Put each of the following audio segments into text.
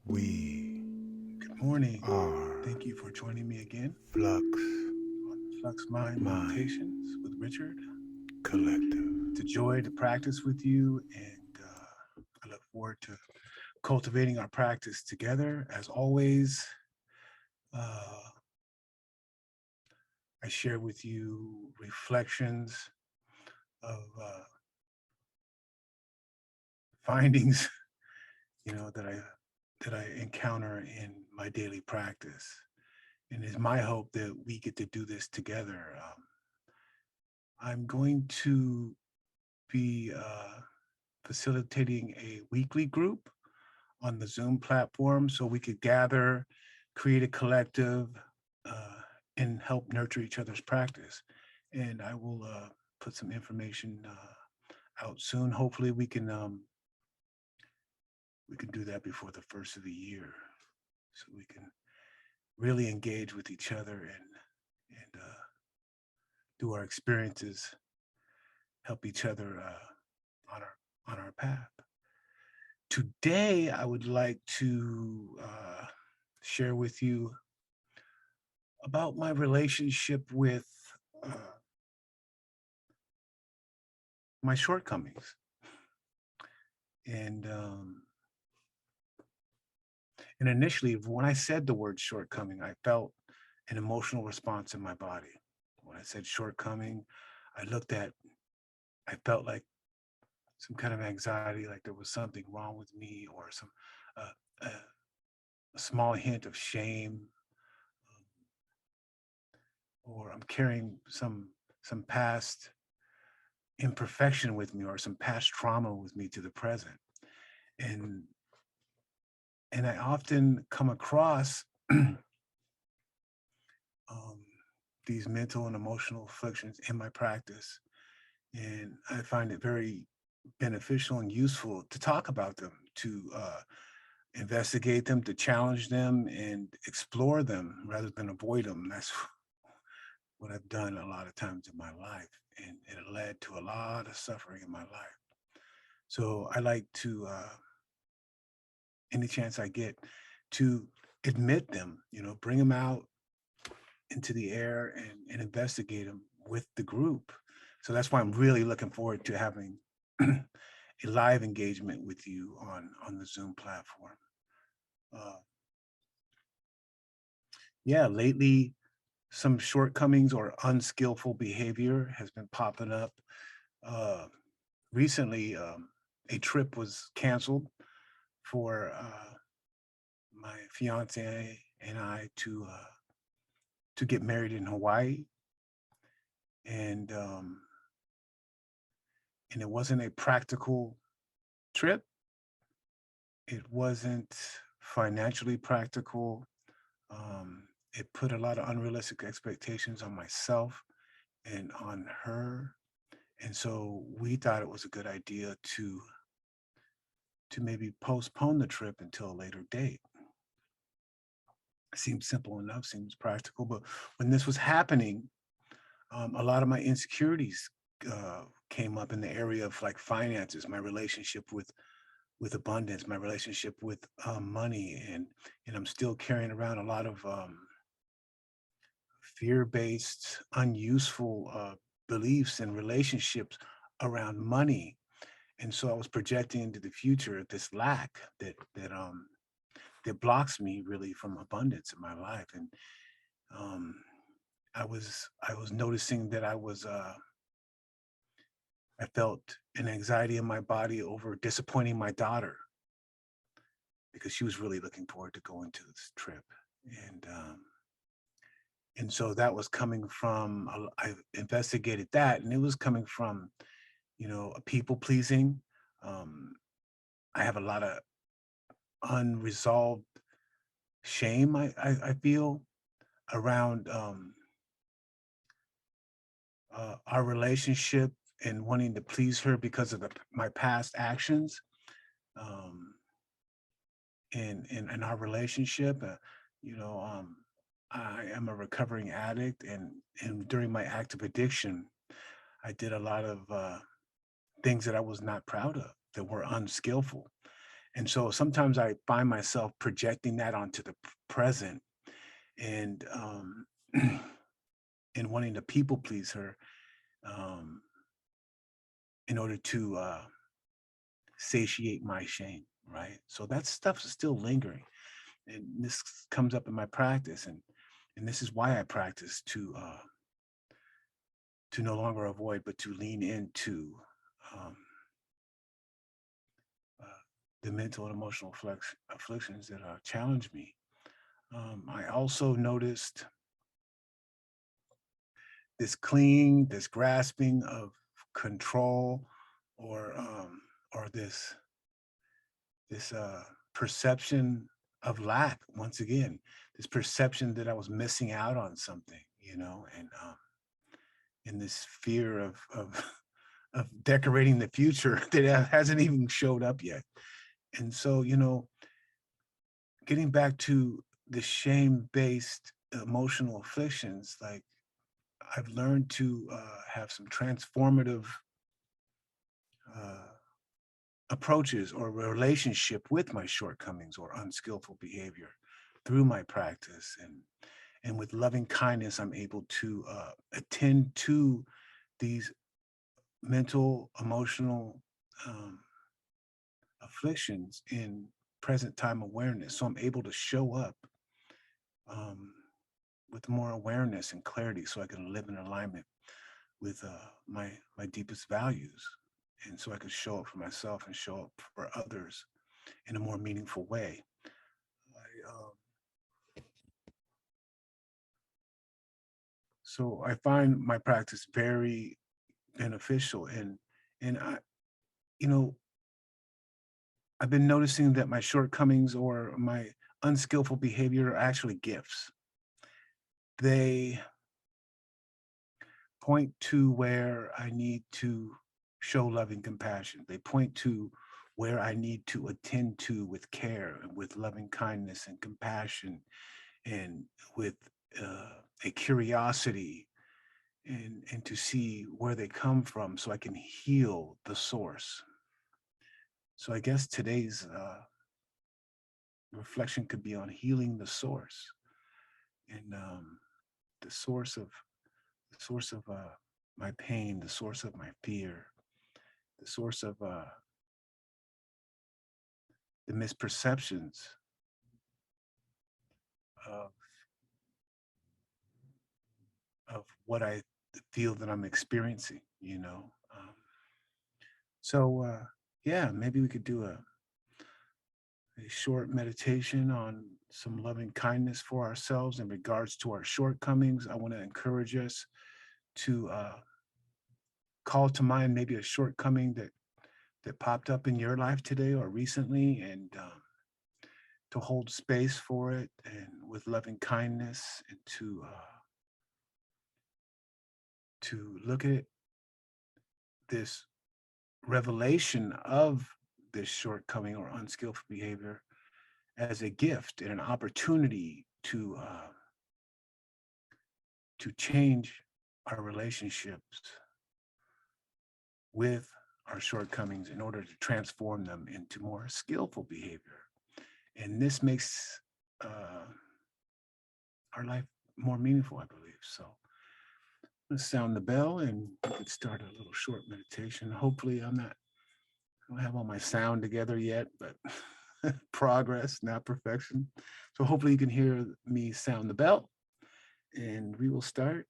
We Good morning. are Thank you for joining me again Flux on Flux Mind Mind Meditations with Richard. Collective. It's a joy to practice with you, and I look forward to cultivating our practice together. As always, uh, I share with you reflections of findings, that I encounter in my daily practice, and it's my hope that we get to do this together. I'm going to be facilitating a weekly group on the Zoom platform so we could gather, create a collective, uh, and help nurture each other's practice. And I will put some information out soon. Hopefully, we can do that before the first of the year, so we can really engage with each other and do our experiences, help each other on our path. Today, I would like to share with you about my relationship with uh, my shortcomings. And and initially, when I said the word shortcoming, I felt an emotional response in my body. When I said shortcoming, I looked at, I felt like some kind of anxiety, like there was something wrong with me, or some uh, uh, a small hint of shame, or I'm carrying some past imperfection with me, or some past trauma with me to the present. And and I often come across um, these mental and emotional afflictions in my practice, and I find it very beneficial and useful to talk about them, to investigate them, to challenge them, and explore them rather than avoid them. That's what I've done a lot of times in my life, and it led to a lot of suffering in my life. So I like to, any chance I get, to admit them, bring them out into the air and investigate them with the group. So that's why I'm really looking forward to having a live engagement with you on the Zoom platform. Uh, yeah, lately some shortcomings or unskillful behavior has been popping up. Uh, Recently, a trip was canceled for my fiance and I to get married in Hawaii, and and it wasn't a practical trip. It wasn't financially practical. It put a lot of unrealistic expectations on myself and on her. And so we thought it was a good idea to maybe postpone the trip until a later date. Seems simple enough, seems practical. But when this was happening, a lot of my insecurities came up in the area of like finances, my relationship with abundance, my relationship with money, and I'm still carrying around a lot of fear-based, unuseful beliefs and relationships around money. And so I was projecting into the future this lack that blocks me really from abundance in my life. And um, I was noticing that I felt an anxiety in my body over disappointing my daughter because she was really looking forward to going to this trip. And and so that was coming from, I investigated that, and it was coming from, a people pleasing. Um, I have a lot of unresolved shame, I feel, around our relationship and wanting to please her because of my past actions, um, in our relationship. You know, um, I am a recovering addict, and during my active addiction, I did a lot of things that I was not proud of, that were unskillful. And so sometimes I find myself projecting that onto the present and and wanting to people please her um, in order to satiate my shame, right? So that stuff is still lingering, and this comes up in my practice, and this is why I practice to no longer avoid, but to lean into um, uh, the mental and emotional afflictions that challenge me. I also noticed this clinging, this grasping of control, or this perception of lack. Once again, this perception that I was missing out on something, and this fear of of decorating the future that hasn't even showed up yet. And so, getting back to the shame-based emotional afflictions, like I've learned to have some transformative uh, approaches or relationship with my shortcomings or unskillful behavior through my practice, and with loving kindness I'm able to attend to these mental emotional um, afflictions in present time awareness, so I'm able to show up um, with more awareness and clarity so I can live in alignment with my deepest values, and so I can show up for myself and show up for others in a more meaningful way. So I find my practice very beneficial, and you know, I've been noticing that my shortcomings or my unskillful behavior are actually gifts. They point to where I need to show loving compassion. They point to where I need to attend to with care and with loving kindness and compassion and with a curiosity and to see where they come from so I can heal the source. So I guess today's reflection could be on healing the source and the source of my pain, the source of my fear, the source of the misperceptions of what I feel that I'm experiencing. So yeah, maybe we could do a short meditation on some loving kindness for ourselves in regards to our shortcomings. I want to encourage us to call to mind maybe a shortcoming that popped up in your life today or recently, and to hold space for it and with loving kindness, and to look at this revelation of this shortcoming or unskillful behavior as a gift and an opportunity to change our relationships with our shortcomings in order to transform them into more skillful behavior. And this makes uh, our life more meaningful, I believe. So let's sound the bell and we could start a little short meditation. Hopefully, I don't have all my sound together yet, but progress, not perfection. So hopefully, you can hear me sound the bell, and we will start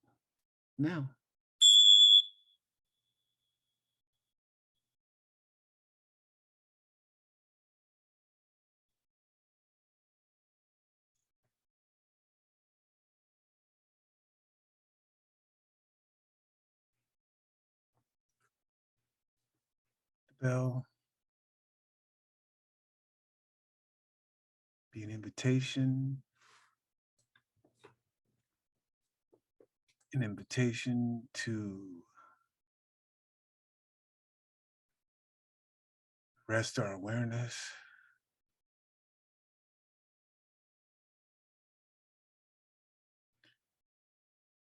now. The bell be an invitation to rest our awareness,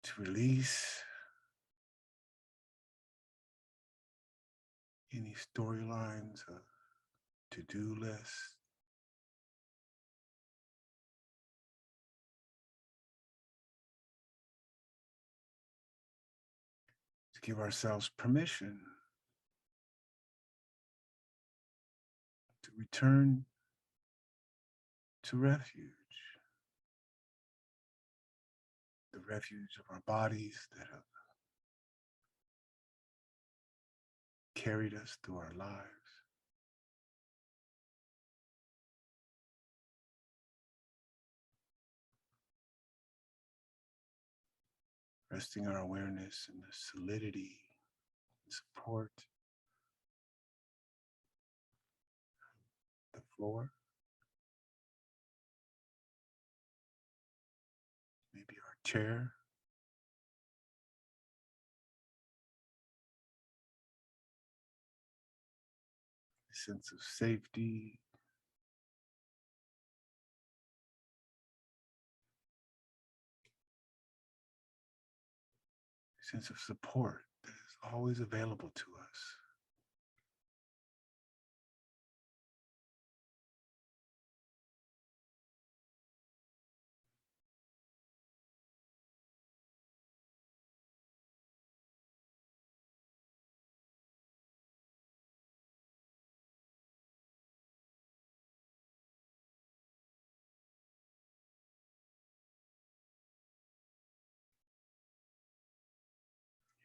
to release any storylines, to-do lists, give ourselves permission to return to refuge, the refuge of our bodies that have carried us through our lives, resting our awareness in the solidity and support, the floor, maybe our chair, a sense of safety, a sense of support that is always available to us.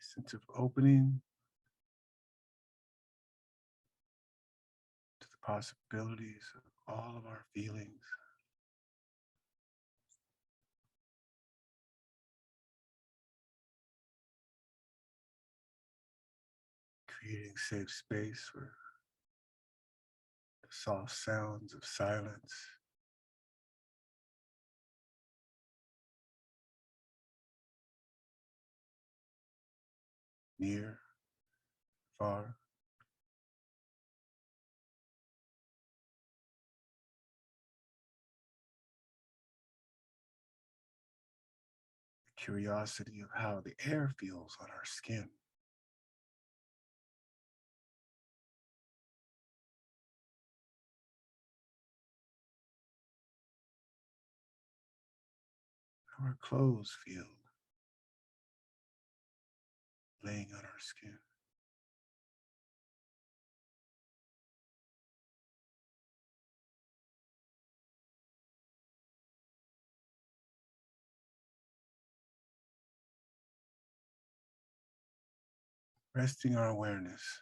A sense of opening to the possibilities of all of our feelings, creating safe space for the soft sounds of silence, near, far, the curiosity of how the air feels on our skin, how our clothes feel laying on our skin. Resting our awareness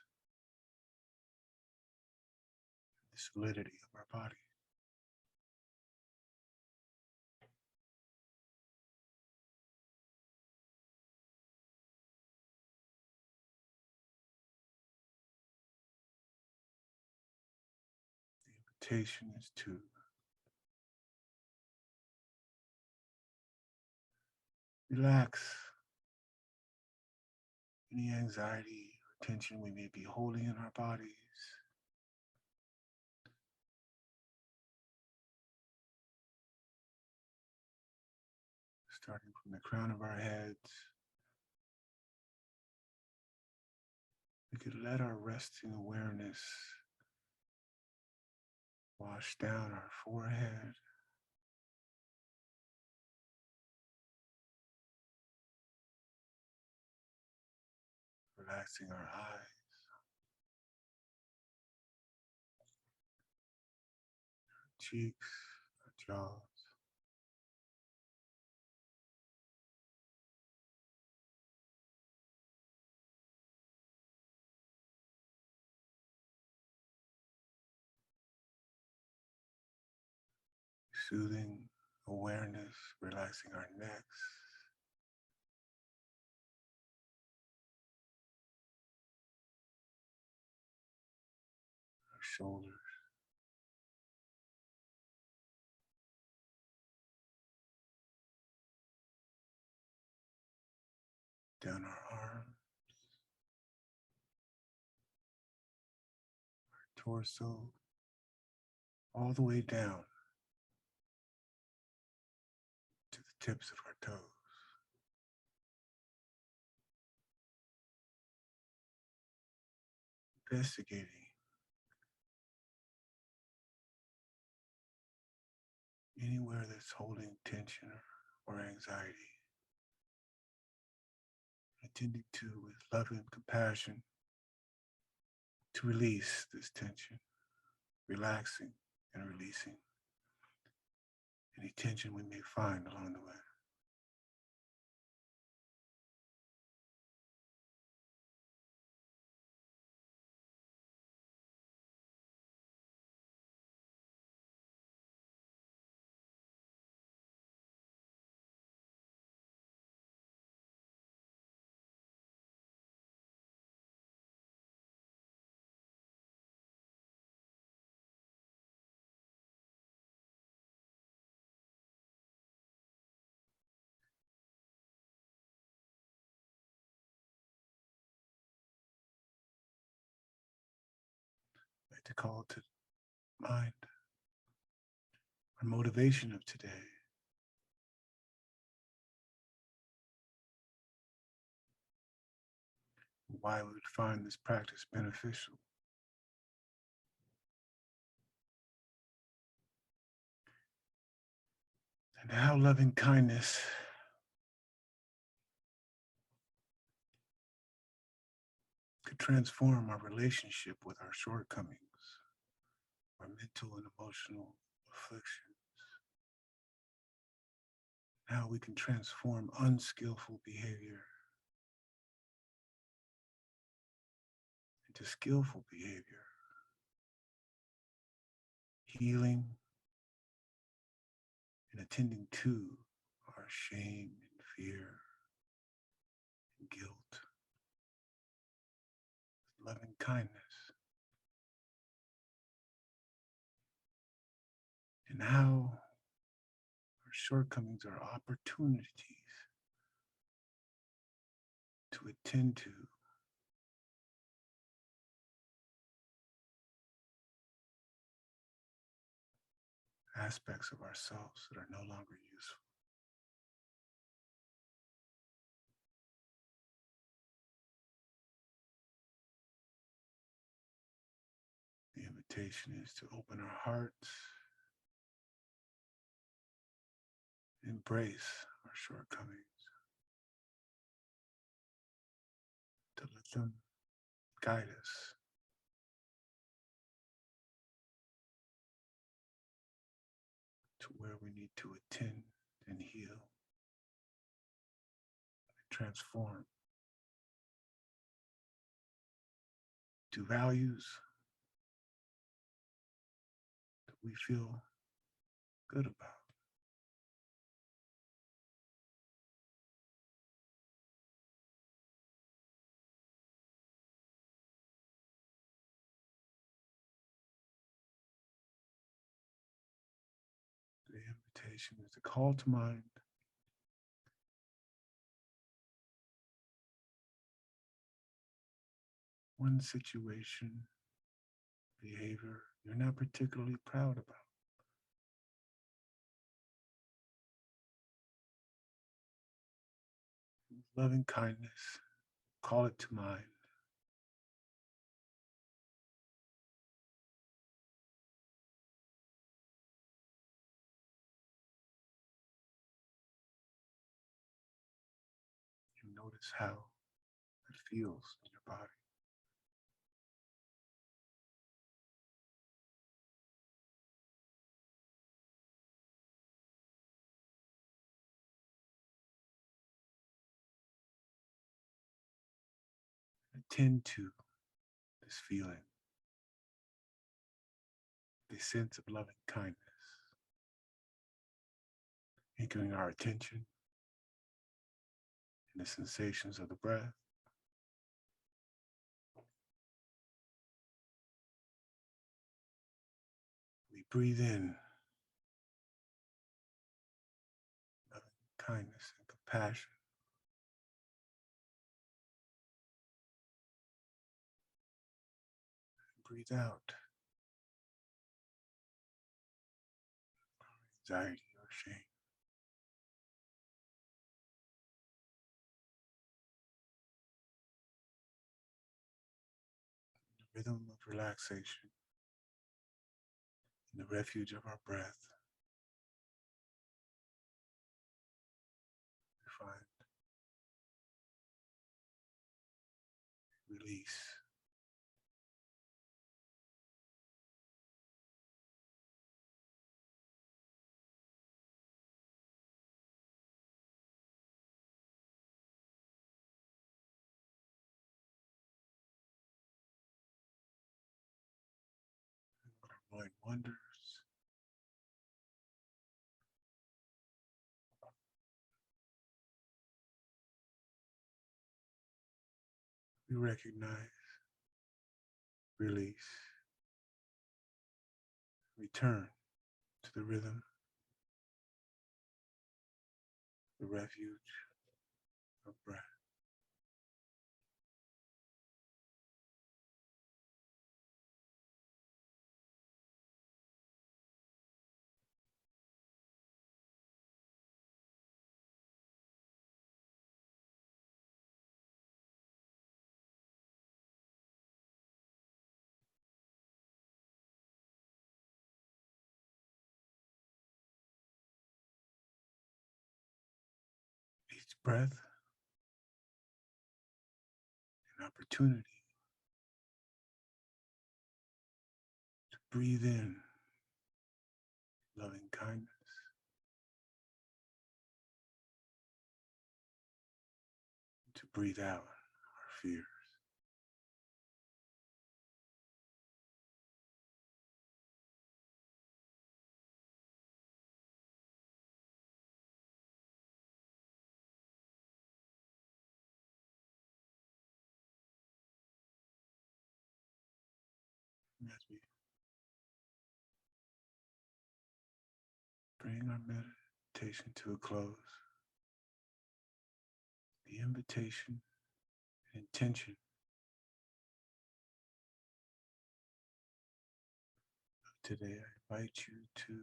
in the solidity of our body. The invitation is to relax any anxiety or tension we may be holding in our bodies, starting from the crown of our heads. We could let our resting awareness wash down our forehead, relaxing our eyes, cheeks, our jaws, soothing awareness, relaxing our necks, our shoulders, down our arms, torso, all the way down to the tips of our toes. Investigating anywhere that's holding tension or anxiety. attending to with love and compassion to release this tension, relaxing and releasing any tension we may find along the way. I'd like to call to mind our motivation of today, why we would find this practice beneficial, and how loving kindness could transform our relationship with our shortcomings, our mental and emotional afflictions, how we can transform unskillful behavior into skillful behavior, healing and attending to our shame and fear and guilt, loving kindness, and how our shortcomings are opportunities to attend to aspects of ourselves that are no longer useful. The invitation is to open our hearts, embrace our shortcomings, to let them guide us to where we need to attend and heal and transform to values that we feel good about. The invitation is to call to mind one situation, behavior you're not particularly proud about. With loving kindness, call it to mind. You notice how it feels in your body. Attend to this feeling, this sense of loving kindness, anchoring our attention in the sensations of the breath. We breathe in loving kindness and compassion. And breathe out anxiety or shame. The rhythm of relaxation in the refuge of our breath. We find release. Mind wanders. We recognize, release, return to the rhythm, the refuge of breath. Each breath, an opportunity to breathe in loving kindness, to breathe out our fears. As we bring our meditation to a close, the invitation and intention of today, I invite you to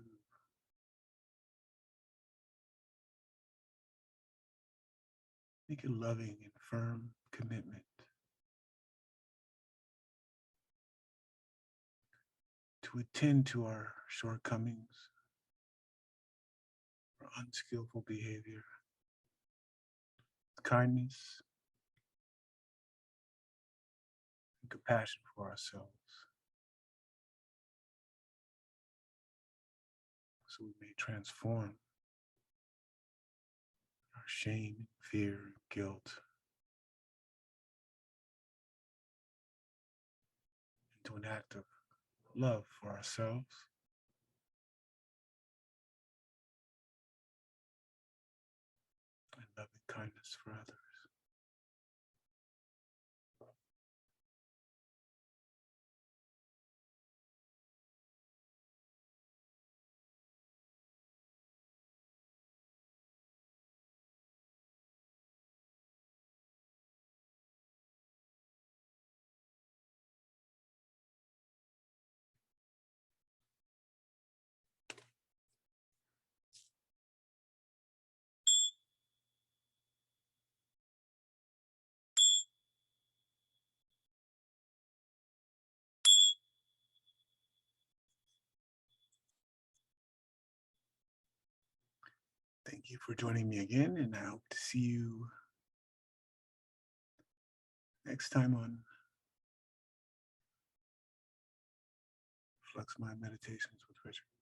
make a loving and firm commitment to attend to our shortcomings, our unskillful behavior, kindness, and compassion for ourselves, so we may transform our shame, fear, and guilt into an act of love for ourselves and loving kindness for others. Thank you for joining me again, and I hope to see you next time on Flux Mind Meditations with Richard.